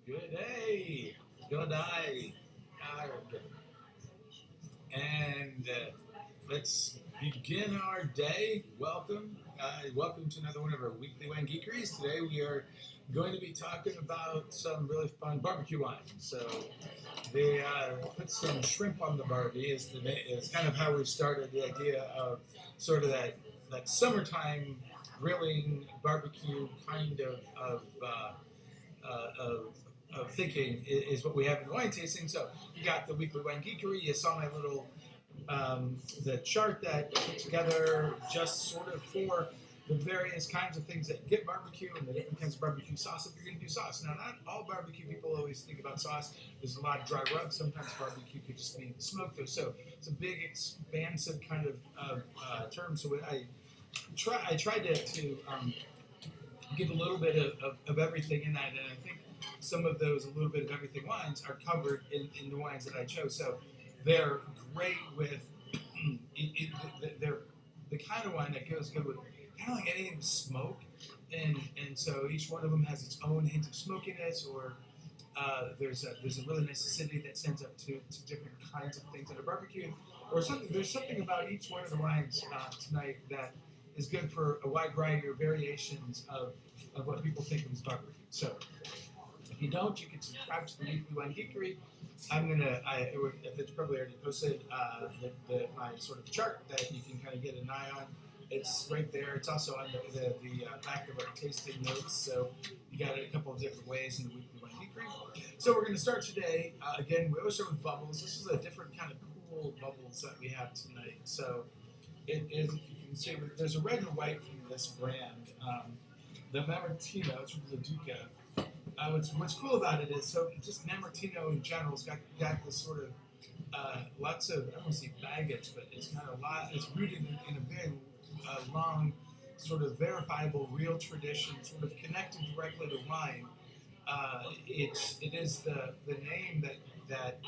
Good day. Good day. And let's begin our day. Welcome to another one of our weekly wine geekeries. Today we are going to be talking about some really fun barbecue wines. So they put some shrimp on the barbie is kind of how we started the idea of sort of that summertime grilling barbecue kind of thinking is what we have in the wine tasting. So you got the weekly wine geekery. You saw my little the chart that I put together just sort of for the various kinds of things that get barbecue and the different kinds of barbecue sauce if you're going to do sauce. Now, not all barbecue people always think about sauce. There's a lot of dry rub. Sometimes barbecue could just mean smoke, though. So it's a big, expansive kind of term. So I tried to give a little bit of everything in that, and I think some of those a little bit of everything wines are covered in the wines that I chose. So they're great with they're the kind of wine that goes good with kind of like anything with smoke, and so each one of them has its own hint of smokiness, or there's a really nice acidity that sends up to different kinds of things that are barbecued, or something. There's something about each one of the wines tonight that is good for a wide variety of variations of what people think of as barbecue. So if you don't, you can subscribe to the Weekly Wine Geekery. It's probably already posted my sort of chart that you can kind of get an eye on. It's right there. It's also on the back of our tasting notes. So you got it a couple of different ways in the Weekly Wine Geekery. So we're going to start today. Again, we always start with bubbles. This is a different kind of cool bubbles that we have tonight. So it is, if you can see, there's a red and white from this brand. The Mamertino, it's from the Duca. What's cool about it is, so just Mamertino in general has got this sort of lots of, I don't want to say baggage, but it's kind of it's rooted in a very long, sort of verifiable, real tradition, sort of connected directly to wine. It is the name that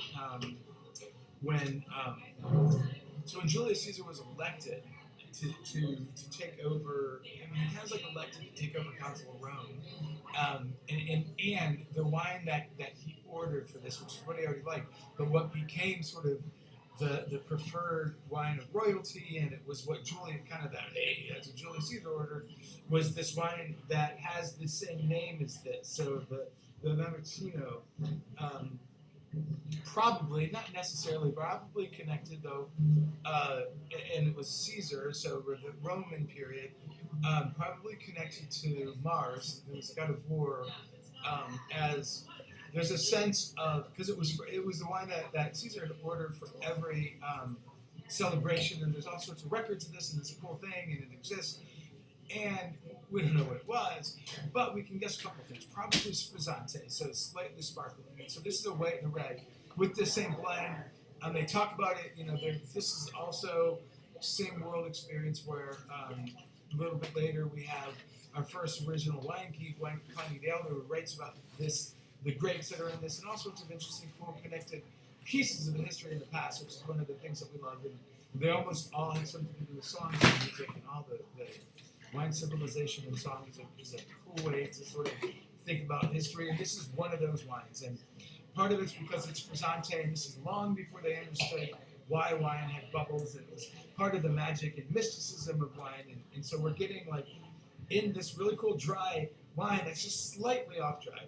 when so when Julius Caesar was elected to take over, I mean, he kind of like elected to take over Council of Rome. And the wine that he ordered for this, which is what he already liked, but what became sort of the preferred wine of royalty, and it was what Julian kind of that's what Julius Caesar ordered, was this wine that has the same name as this. So the Mamertino, probably, not necessarily, probably connected though, and it was Caesar, so the Roman period, probably connected to Mars, who was god of war, as there's a sense of, because it was the wine that Caesar had ordered for every celebration, and there's all sorts of records of this, and it's a cool thing, and it exists, and we don't know what it was, but we can guess a couple of things. Probably Frizzante, so it's slightly sparkling. And so this is a white and a red with the same blend. They talk about it, this is also same world experience where a little bit later we have our first original wine geek, Vignedileo, who writes about this, the grapes that are in this, and all sorts of interesting, cool, connected pieces of the history in the past, which is one of the things that we love. And they almost all have something to do with songs and music, and all the wine civilization and song is a cool way to sort of think about history. And this is one of those wines. And part of it's because it's Frizzante, and this is long before they understood why wine had bubbles. It was part of the magic and mysticism of wine. And so we're getting like in this really cool dry wine that's just slightly off dry.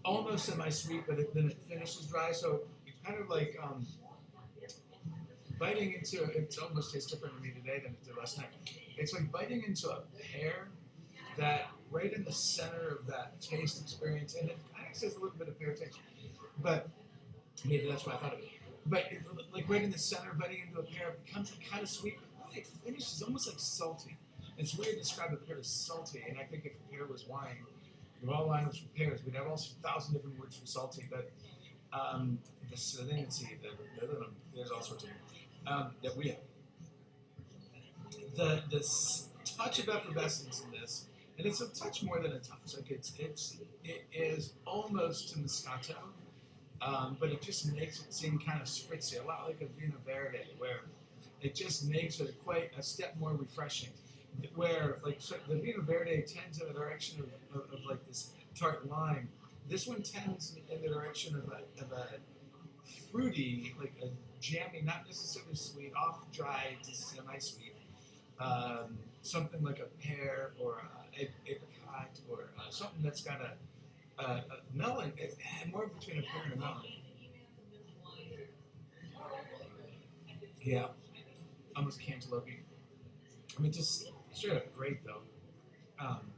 Almost semi-sweet, but then it finishes dry. So it's kind of like biting into, it almost tastes different to me today than it did last night. It's like biting into a pear that right in the center of that taste experience, and it kind of says a little bit of pear taste, but maybe that's what I thought of it. But like right in the center, biting into a pear, it becomes like kind of sweet, but really it finishes almost like salty. It's weird to describe a pear as salty, and I think if a pear was wine, if all wine was from pears, we'd have all 1,000 different words for salty, but the salinity, there's all sorts of that we have. The touch of effervescence in this, and it's a touch more than a touch. Like it is almost to Moscato, but it just makes it seem kind of spritzy, a lot like a Vino Verde, where it just makes it quite a step more refreshing. where like so the Vino Verde tends in the direction of like this tart lime. This one tends in the direction of a fruity, like a jammy, not necessarily sweet, off dry to semi-sweet. Something like a pear or a apricot or something that's got a melon, more between a pear and a melon. Yeah, almost cantaloupe. I mean, just straight up great though. Um,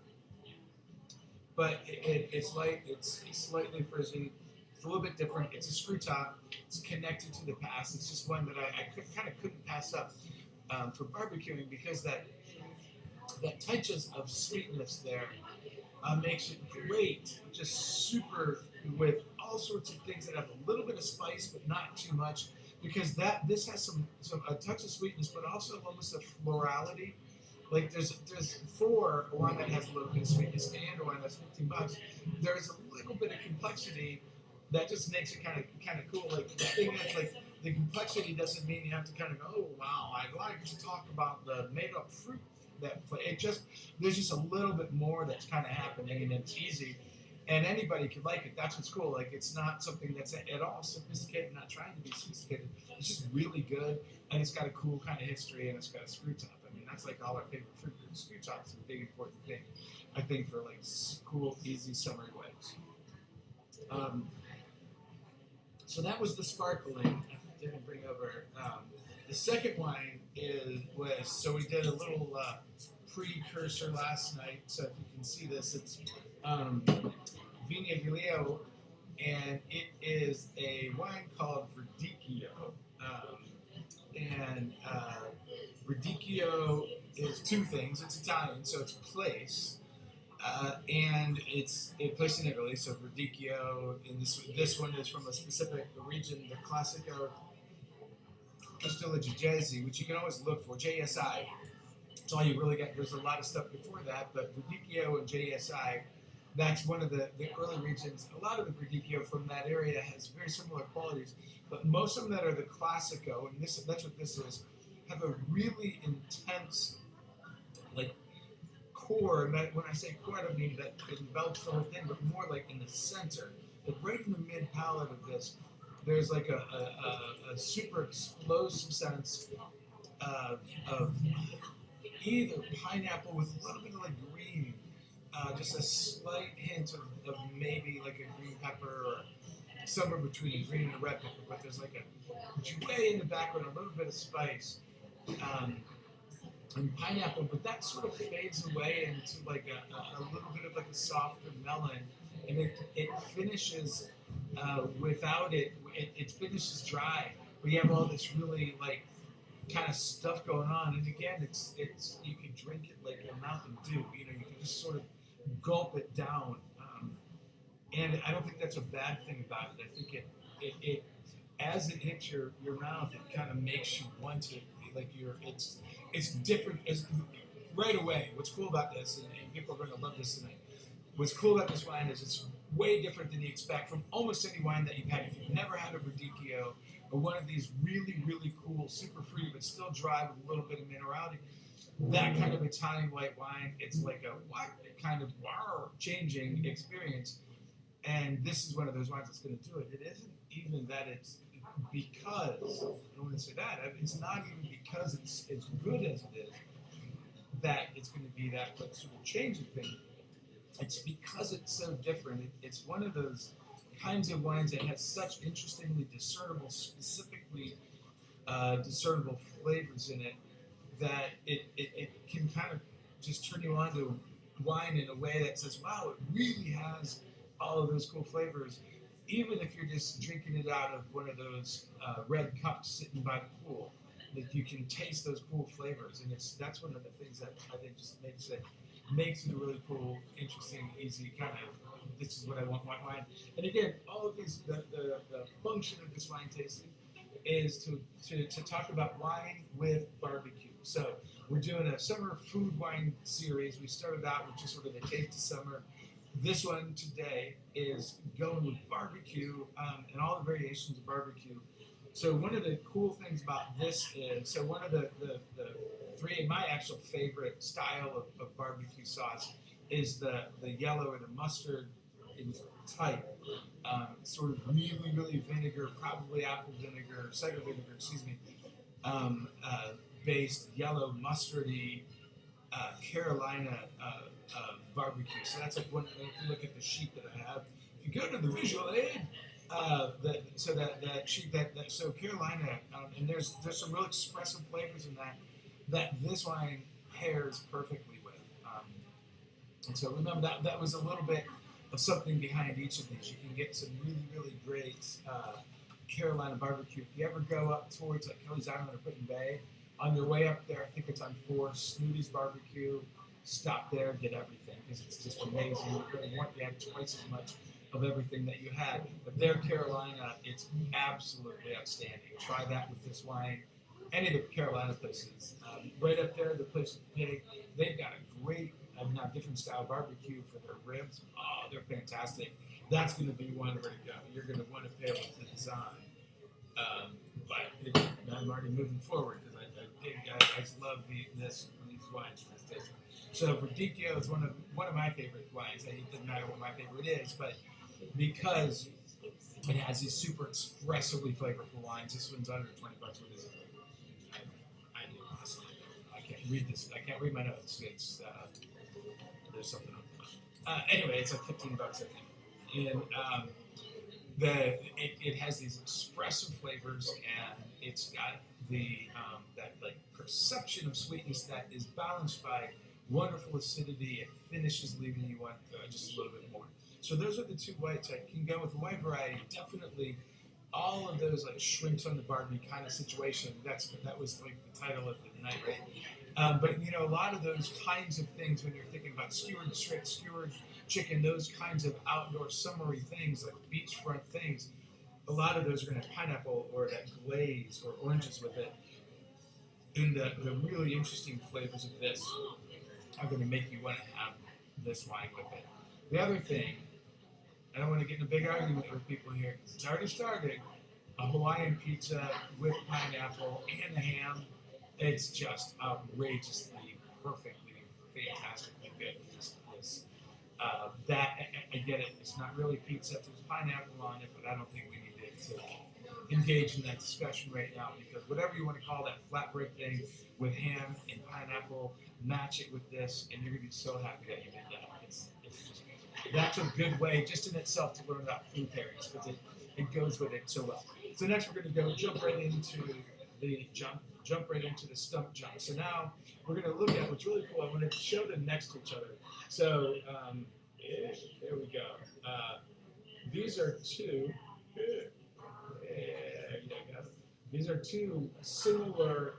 but it's light. It's slightly frizzy. It's a little bit different. It's a screw top. It's connected to the past. It's just one that I kind of couldn't pass up for barbecuing because that touches of sweetness there makes it great. Just super with all sorts of things that have a little bit of spice but not too much because this has some a touch of sweetness but also almost a florality. Like there's for one that has a little bit of sweetness and one that's $15. There's a little bit of complexity that just makes it kind of cool. Like the thing is like the complexity doesn't mean you have to kind of go, oh wow, I'd like to talk about the made up fruit that it just there's just a little bit more that's kind of happening and it's easy and anybody could like it. That's what's cool. Like it's not something that's at all sophisticated, not trying to be sophisticated. It's just really good and it's got a cool kind of history and it's got a screw top. I mean that's like all our favorite fruit. Screw top is a big important thing I think for like cool easy summer weddings. So that was the sparkling. I didn't bring over. The second wine was so we did a little precursor last night. So if you can see this, it's Vignedileo, and it is a wine called Verdicchio. And Verdicchio is two things. It's Italian, so it's place. And it's a place in Italy, so Verdicchio, and this one is from a specific region, the Classico Castello Jesi, which you can always look for, JSI. It's all you really get. There's a lot of stuff before that, but Verdicchio and JSI, that's one of the early regions. A lot of the Verdicchio from that area has very similar qualities, but most of them that are the Classico, and that's what this is, have a really intense, like, core, and when I say core, I don't mean that it envelops the whole thing, but more like in the center, like right in the mid palate of this, there's like a super explosive sense of either pineapple with a little bit of like green, just a slight hint of maybe like a green pepper or somewhere between a green and a red pepper, but there's like way in the background, a little bit of spice. And pineapple, but that sort of fades away into like a little bit of like a softer melon, and it finishes without it finishes dry. We have all this really like kind of stuff going on, and again, it's you can drink it like a Mountain Dew. You know, you can just sort of gulp it down, and I don't think that's a bad thing about it. I think it as it hits your mouth, it kind of makes you want to like it's different as right away. What's cool about this, and people are going to love this tonight. What's cool about this wine is it's way different than you expect from almost any wine that you've had. If you've never had a Verdicchio or one of these really, really cool, super fruity but still dry with a little bit of minerality, that kind of Italian white wine, it's like a what kind of wow changing experience. And this is one of those wines that's going to do it. It isn't even that it's because I don't want to say that. It's not even because it's as good as it is that it's going to be that like sort of changing thing. It's because it's so different. It's one of those kinds of wines that has such interestingly discernible, specifically discernible flavors in it that it can kind of just turn you on to wine in a way that says, wow, it really has all of those cool flavors, even if you're just drinking it out of one of those red cups sitting by the pool, that you can taste those cool flavors. And that's one of the things that I think just makes it a really cool, interesting, easy kind of, this is what I want wine. And again, all of these, the function of this wine tasting is to talk about wine with barbecue. So we're doing a summer food wine series. We started out with just sort of the taste of summer. This one today is going with barbecue and all the variations of barbecue. So one of the cool things about this is, so one of the three, my actual favorite style of barbecue sauce is the yellow or the mustard in type. Sort of really, really vinegar, probably apple vinegar, cider vinegar, excuse me, based yellow mustardy Carolina barbecue. So that's like if you look at the sheet that I have. If you go to the visual aid, that sheet so Carolina, and there's some real expressive flavors in that this wine pairs perfectly with. And so remember that was a little bit of something behind each of these. You can get some really, really great Carolina barbecue. If you ever go up towards like Kelly's Island or Putin Bay, on your way up there, I think it's on 4, Snooty's Barbecue. Stop there, get everything, because it's just amazing. You're going to want to have twice as much of everything that you had. But their Carolina, it's absolutely outstanding. Try that with this wine. Any of the Carolina places. Right up there, the place with Pig, they've got a great, now different style barbecue for their ribs. Oh, they're fantastic. That's going to be one where to go. You're going to want to pair with the Visan. But I'm already moving forward because I love these wines for this tasting. So Vignedileo is one of my favorite wines. It doesn't matter what my favorite is, but because it has these super expressively flavorful wines, this one's under $20. What is it? I can't read this. I can't read my notes. It's there's something on. Anyway, it's like $15, I think, and it has these expressive flavors, and it's got that like perception of sweetness that is balanced by wonderful acidity. It finishes leaving you want just a little bit more. So those are the two whites. I can go with the white variety. Definitely, all of those like shrimps on the barbie kind of situation. That was like the title of the night, right? But a lot of those kinds of things when you're thinking about skewered shrimp, skewered chicken, those kinds of outdoor summery things like beachfront things. A lot of those are going to have pineapple or that glaze or oranges with it. And the really interesting flavors of this are going to make you want to have this wine with it. The other thing, I don't want to get in a big argument with people here because it's already started, a Hawaiian pizza with pineapple and ham, it's just outrageously, perfectly, fantastically good. I get it, it's not really pizza, there's pineapple on it, but I don't think we need to engage in that discussion right now because whatever you want to call that flatbread thing with ham and pineapple, match it with this, and you're going to be so happy that you did that. It's just, that's a good way, just in itself, to learn about food pairings because it goes with it so well. So next we're going to jump right into the stump jump. So now we're going to look at what's really cool. I want to show them next to each other. So there we go. These are two. These are two similar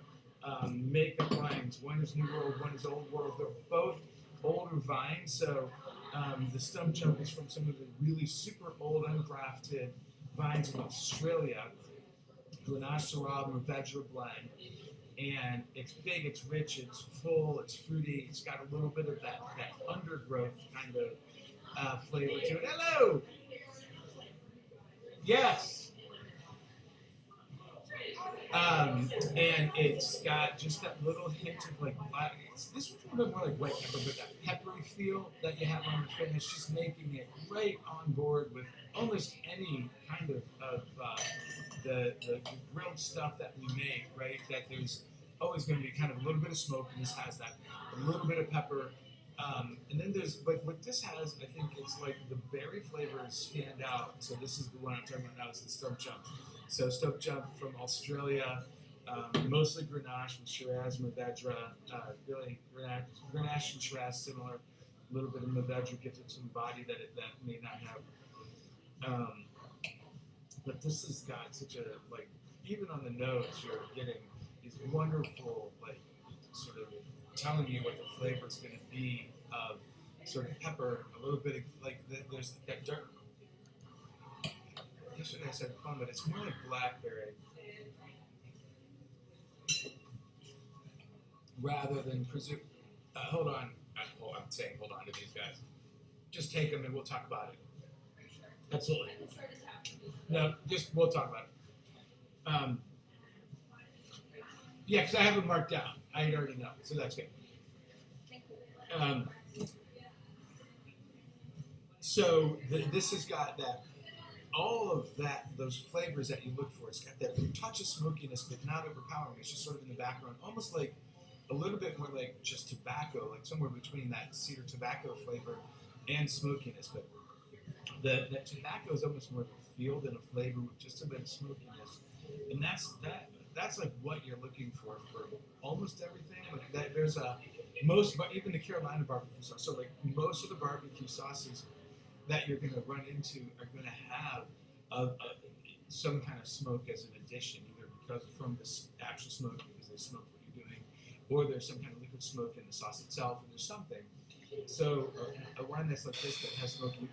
makeup wines. One is New World, one is Old World. They're both older vines. So the stump jump is from some of the really super old ungrafted vines in Australia. Grenache, Shiraz, Mourvedre blend. And it's big, it's rich, it's full, it's fruity. It's got a little bit of that undergrowth kind of flavor to it. Hello! Yes! And it's got just that little hint of like black. This one's a little bit more like white pepper, but that peppery feel that you have on the finish, just making it right on board with almost any kind of the grilled stuff that we make, right? That there's always going to be kind of a little bit of smoke, and this has that, a little bit of pepper. And then but what this has, I think it's like the berry flavors stand out. So this is the one I'm talking about now, is the Stupm. So Stupm from Australia, mostly Grenache with Shiraz, Mourvedre, really Grenache and Shiraz similar. A little bit of Mourvedre gives it some body that may not have. But this has got such a, like, even on the nose, you're getting these wonderful, like, sort of telling you what the flavor is going to be of sort of pepper, a little bit of, like, there's that dark. Yesterday I said plum, but it's more like blackberry. Rather than presume. Hold on. I'm saying hold on to these guys. Just take them and we'll talk about it. Absolutely. No, we'll talk about Um, yeah, because I have them marked down. I already know, so that's good. Um, so this has got that, all of that, those flavors that you look for. It's got that touch of smokiness, but not overpowering. It's just sort of in the background, almost like a little bit more like just tobacco, like somewhere between that cedar tobacco flavor and smokiness. But the tobacco is almost more of a feel than a flavor with just a bit of smokiness, and that's like what you're looking for almost everything. Like that, there's a most, but even the Carolina barbecue sauce. So like most of the barbecue sauces that you're going to run into are going to have some kind of smoke as an addition, either because from the actual smoke because they smoke what you're doing, or there's some kind of liquid smoke in the sauce itself, and there's something. So a wine that's like this that has smoke in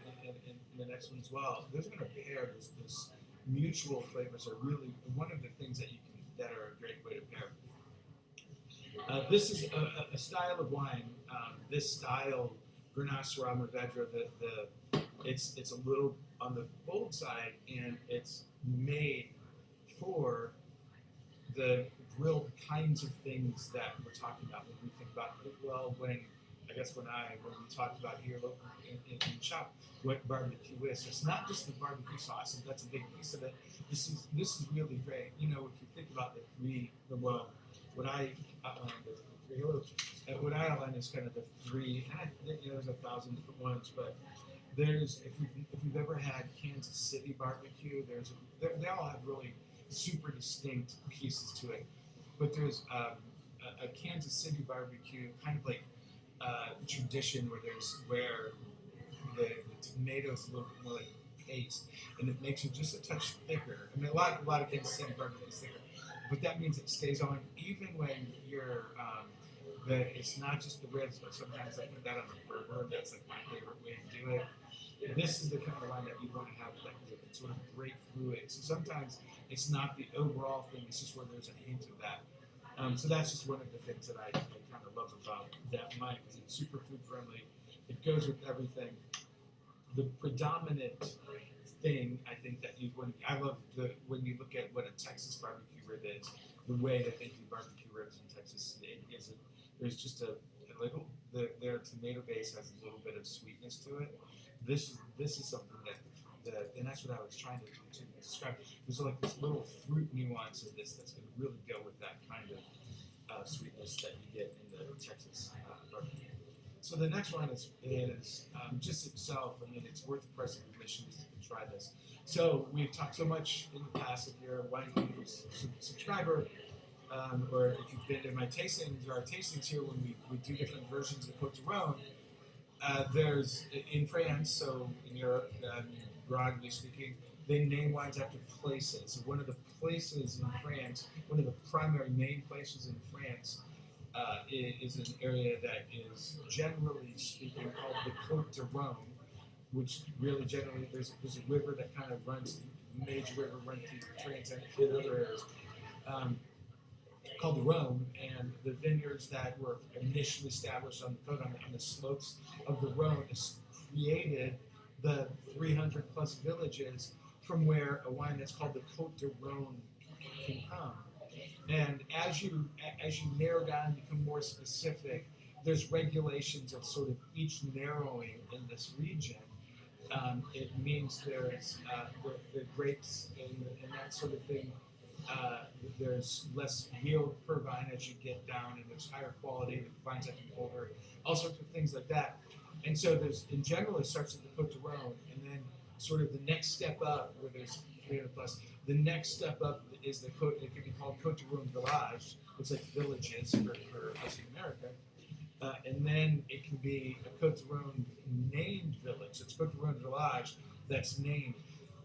the next one as well, those are going to pair. Those mutual flavors are really one of the things that that are a great way to pair. This is a style of wine. This style, Grenache Syrah Mourvedre, it's a little on the bold side, and it's made for the real kinds of things that we're talking about when we think about it. Well, when we talked about here in the shop what barbecue is, it's not just the barbecue sauce, and that's a big piece of it. This is really great. You know, if you think about what I outline is kind of the three, and there's 1,000 different ones, but there's if you've ever had Kansas City barbecue, they all have really super distinct pieces to it, but there's a Kansas City barbecue kind of like tradition where the tomatoes a little bit more like paste, and it makes it just a touch thicker. I mean, a lot of Kansas City barbecue is thicker, but that means it stays on even when you're. It's not just the ribs, but sometimes I put that on a burger. That's like my favorite way to do it. This is the kind of wine that you want to have that because it can sort of break through it. So sometimes it's not the overall thing; it's just where there's a hint of that. So that's just one of the things that I kind of love about that wine because it's super food friendly. It goes with everything. The predominant thing I think that I love when you look at what a Texas barbecue rib is, the way that they do barbecue ribs in Texas, there's just a little their tomato base has a little bit of sweetness to it. This is something and that's what I was trying to describe. There's like this little fruit nuance in this that's going to really go with that kind of sweetness that you get in the Texas barbecue. So the next one is just itself. I mean, it's worth the price of admission just to try this. So we've talked so much in the past. If you're a wine subscriber, or if you've been to my tastings, or our tastings here when we do different versions of Côtes de Rhône, there's in France, so in Europe, broadly speaking, they name wines after places. So one of the places in France, one of the primary main places in France, is an area that is generally speaking called the Côtes de Rhône, which really generally there's a river that kind of runs, major river runs through France and other areas. Called the Rhône, and the vineyards that were initially established on the Côte, on the slopes of the Rhône, created the 300 plus villages from where a wine that's called the Côtes de Rhône can come. And as you narrow down and become more specific, there's regulations of sort of each narrowing in this region. It means there's the grapes and that sort of thing. There's less yield per vine as you get down, and there's higher quality. The vines have to be older, all sorts of things like that. And so in general, it starts at the Côtes de Rhône, and then sort of the next step up, where there's 300 plus. The next step up is the Côte. It can be called Côtes de Rhône Village. It's like villages for us in America. And then it can be a Côtes de Rhône named village. So it's Côtes de Rhône Village that's named.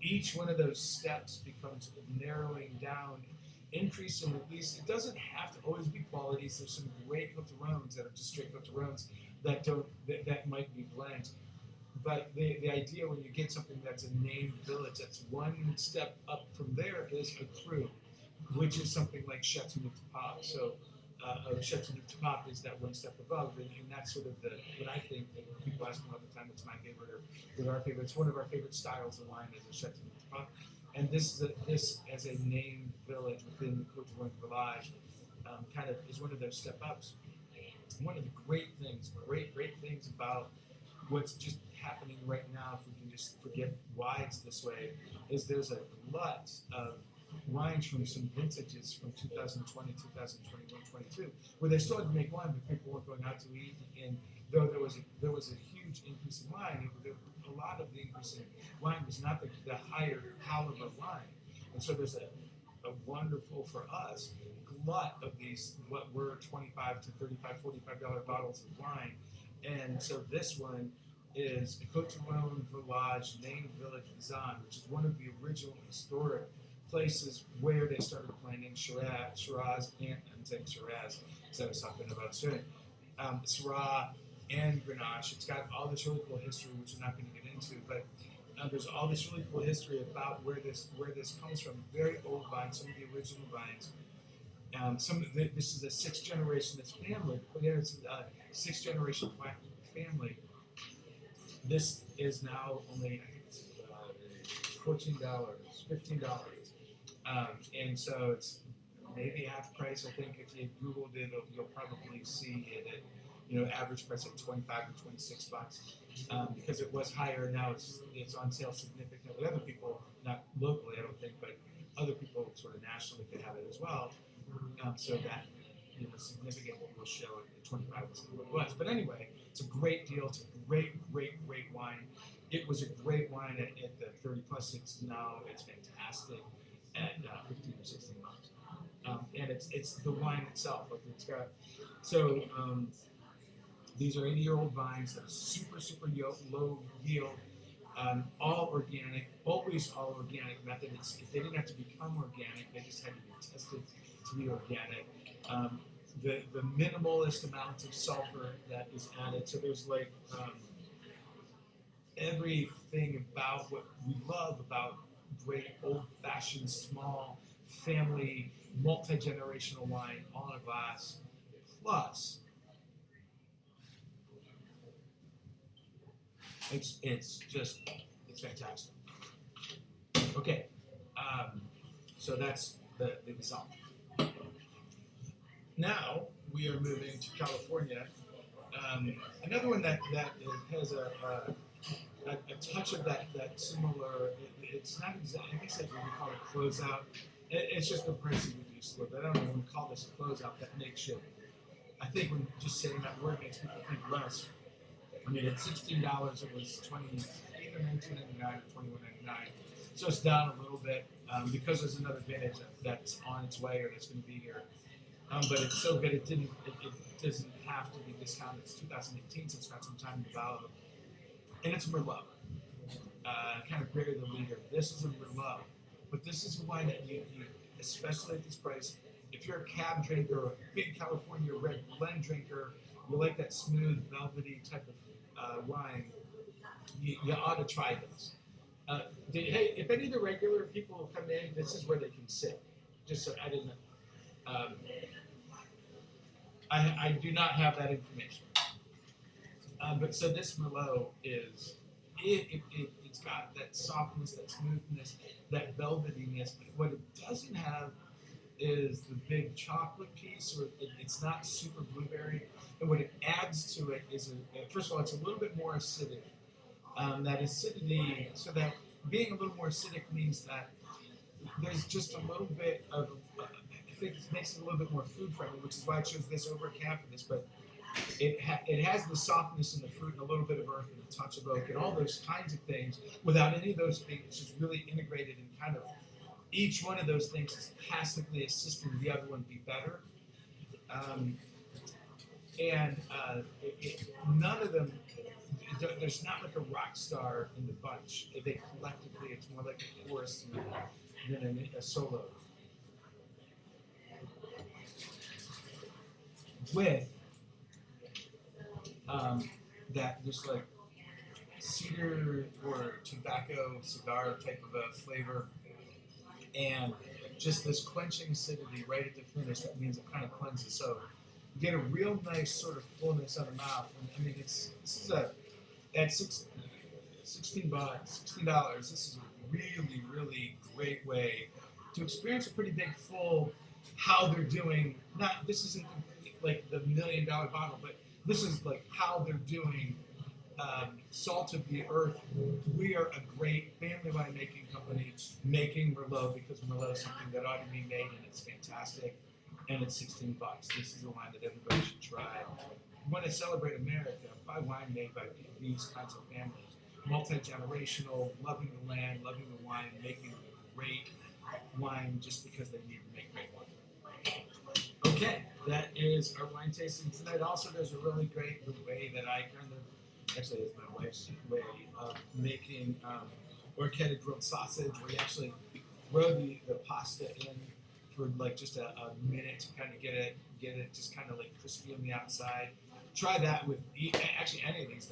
Each one of those steps becomes narrowing down, increasing at least. It doesn't have to always be qualities. There's some great Côtes de Rhônes that are just straight Côtes de Rhônes that might be blends. But the idea when you get something that's a named village, that's one step up from there is a cru, which is something like Chateauneuf-du-Pape. So Chateauneuf-du-Pape is that one step above, and that's sort of what I think that people ask me all the time. It's my favorite, or our favorite. It's one of our favorite styles of wine is a Chateauneuf-du-Pape. And this as a named village within the Côtes village, kind of is one of those step ups. One of the great things about what's just happening right now, if we can just forget why it's this way, is there's a lot of wines from some vintages from 2020, 2021, 22, where they still had to make wine, but people weren't going out to eat. And though there was a huge increase in wine, a lot of the increase in wine was not the higher caliber wine. And so there's a wonderful, for us, glut of these, what were $25 to $35, $45 bottles of wine. And so this one is Côtes Village, named Village Visan, which is one of the original historic places where they started planting Shiraz, and I'm saying Shiraz, so I was talking about soon. Syrah and Grenache. It's got all this really cool history, which we're not going to get into, but there's all this really cool history about where this comes from. Very old vines, some of the original vines. This is a sixth generation. This family, it's a sixth generation family. This is now only, I think it's $14, $15, and so it's maybe half price. I think if you Googled it, you'll probably see it at average price at $25 to $26, because it was higher. Now it's on sale significantly. Other people, not locally, I don't think, but other people sort of nationally could have it as well. So that significant will show at 25 is what it was. But anyway, it's a great deal. It's a great wine. It was a great wine at the 30 plus. It's fantastic at 15 or 16 months. And it's the wine itself. Like it's got these are 80-year-old vines that are super low yield. All organic, always all organic method. They didn't have to become organic; they just had to be tested to be organic. The minimalist amount of sulfur that is added. So there's like everything about what we love about great old-fashioned, small, family, multi-generational wine all in a glass. Plus, it's fantastic. Okay, so that's the Visan. Now we are moving to California. Another one that has a touch of that similar. It's not exactly. I guess we call it closeout. It's just the prices reduced a little bit. I don't even want to call this a closeout. That makes it. I think when just saying that word makes people think less. I mean, at $16, it was either $19.99 or $21.99. So it's down a little bit because there's another vintage that's on its way or that's going to be here. But it's so good it doesn't have to be discounted. It's 2018, so it's got some time to develop. And it's Merlot. Kind of bigger than leader. This is a Merlot, but this is a wine that you especially at this price, if you're a cab drinker or a big California red blend drinker, you like that smooth, velvety type of wine, you ought to try this. Hey, if any of the regular people come in, this is where they can sit. Just so I didn't know. I do not have that information. But so this Merlot is, it's got that softness, that smoothness, that velvetyness. But what it doesn't have is the big chocolate piece, or it's not super blueberry. And what it adds to it is, first of all, it's a little bit more acidic. That acidity, so that being a little more acidic means that there's just a little bit of, I think it makes it a little bit more food friendly, which is why I chose this over a cab for this. But it has the softness in the fruit and a little bit of earth and a touch of oak and all those kinds of things without any of those things. It's just really integrated and kind of each one of those things is passively assisting the other one be better. None of them, there's not like a rock star in the bunch. They collectively, it's more like a chorus than a solo. With that just like cedar or tobacco cigar type of a flavor, and just this quenching acidity right at the finish. That means it kind of cleanses. So you get a real nice sort of fullness on the mouth. And, I mean, this is at $16. This is really, really great way to experience a pretty big full how they're doing. Not this isn't like the $1 million bottle, but this is like how they're doing salt of the earth. We are a great family winemaking company making Merlot because Merlot is something that ought to be made and it's fantastic. And it's $16. This is a wine that everybody should try. You want to celebrate America, buy wine made by these kinds of families. Multi-generational, loving the land, loving the wine, making great wine just because they need to make great wine. Okay, that is our wine tasting tonight. Also, there's a really great way that I kind of, actually it's my wife's way of making orchetta grilled sausage, where you actually throw the pasta in for like just a minute to kind of get it just kind of like crispy on the outside. Try that with actually any of these.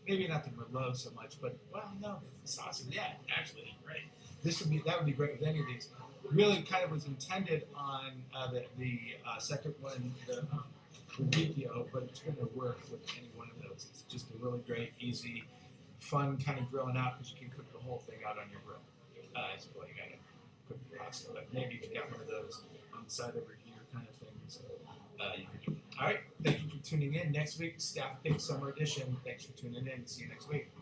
Maybe not the Merlot so much, but well, no, the sausage. Yeah, actually, right. That would be great with any of these. Really, kind of was intended on the second one, the Vignedileo, but it's going to work with any one of those. It's just a really great, easy, fun kind of grilling out because you can cook the whole thing out on your grill. Well, you got to cook the pasta, but maybe if you got one of those on the side over here kind of things, you can do it. All right, thank you for tuning in. Next week, Staff Pick Summer Edition. Thanks for tuning in. See you next week.